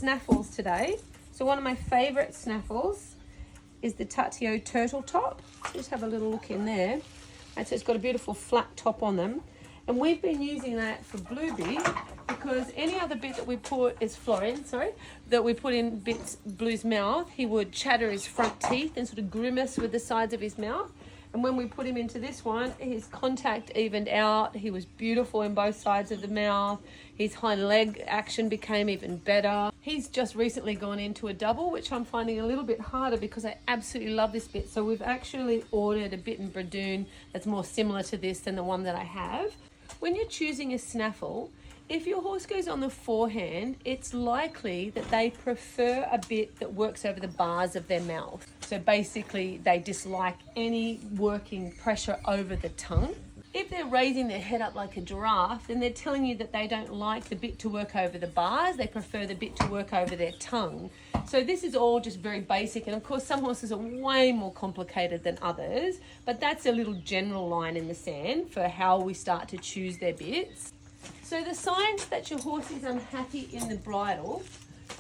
snaffles today. So one of my favorite snaffles is the Thankyou turtle top. Just have a little look in there. And so it's got a beautiful flat top on them. And we've been using that for Bluey because any other bit that we put is Florian, that we put in Blue's mouth, he would chatter his front teeth and sort of grimace with the sides of his mouth. And when we put him into this one, his contact evened out. He was beautiful in both sides of the mouth. His hind leg action became even better. He's just recently gone into a double, which I'm finding a little bit harder because I absolutely love this bit. So we've actually ordered a bit in Bradoon that's more similar to this than the one that I have. When you're choosing a snaffle, if your horse goes on the forehand, it's likely that they prefer a bit that works over the bars of their mouth. So basically, they dislike any working pressure over the tongue. If they're raising their head up like a giraffe, then they're telling you that they don't like the bit to work over the bars. They prefer the bit to work over their tongue. So this is all just very basic. And of course, some horses are way more complicated than others, but that's a little general line in the sand for how we start to choose their bits. So the signs that your horse is unhappy in the bridle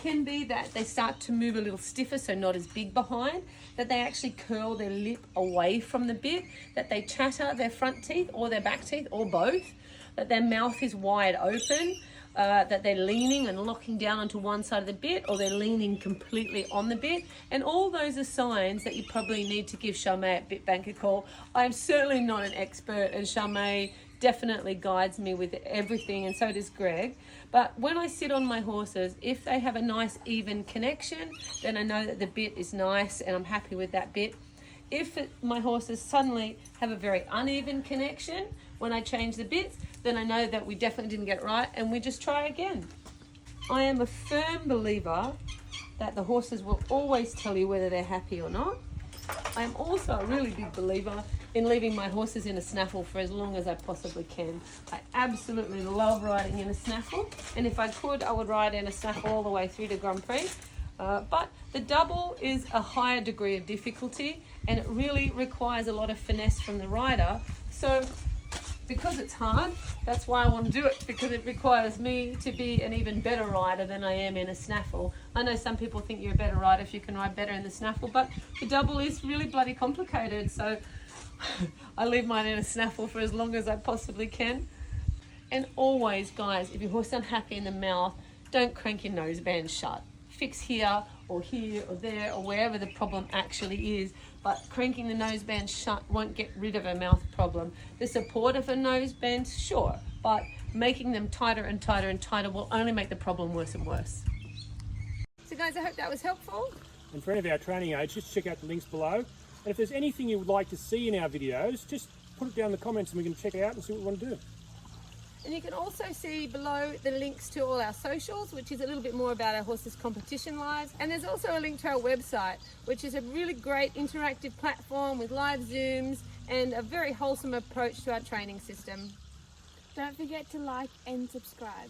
can be that they start to move a little stiffer, so not as big behind, that they actually curl their lip away from the bit, that they chatter their front teeth or their back teeth or both, that their mouth is wide open, that they're leaning and locking down onto one side of the bit, or they're leaning completely on the bit. And all those are signs that you probably need to give Charmaine at Bitbank a call. I'm certainly not an expert, and Charmaine definitely guides me with everything, and so does Greg. But when I sit on my horses, if they have a nice even connection, then I know that the bit is nice and I'm happy with that bit. If my horses suddenly have a very uneven connection when I change the bits, then I know that we definitely didn't get it right and we just try again. I am a firm believer that the horses will always tell you whether they're happy or not. I am also a really big believer in leaving my horses in a snaffle for as long as I possibly can. I absolutely love riding in a snaffle, and if I could, I would ride in a snaffle all the way through to Grand Prix. But the double is a higher degree of difficulty, and it really requires a lot of finesse from the rider. So because it's hard, that's why I want to do it, because it requires me to be an even better rider than I am in a snaffle. I know some people think you're a better rider if you can ride better in the snaffle, but the double is really bloody complicated, so I leave mine in a snaffle for as long as I possibly can. And always, guys, if your horse is unhappy in the mouth, don't crank your noseband shut. Fix here or there or wherever the problem actually is, but cranking the noseband shut won't get rid of a mouth problem. The support of a noseband, sure, but making them tighter and tighter and tighter will only make the problem worse and worse. So guys, I hope that was helpful. And for any of our training aids, just check out the links below. And if there's anything you would like to see in our videos, just put it down in the comments and we can check it out and see what we want to do. And you can also see below the links to all our socials, which is a little bit more about our horses' competition lives. And there's also a link to our website, which is a really great interactive platform with live Zooms and a very wholesome approach to our training system. Don't forget to like and subscribe.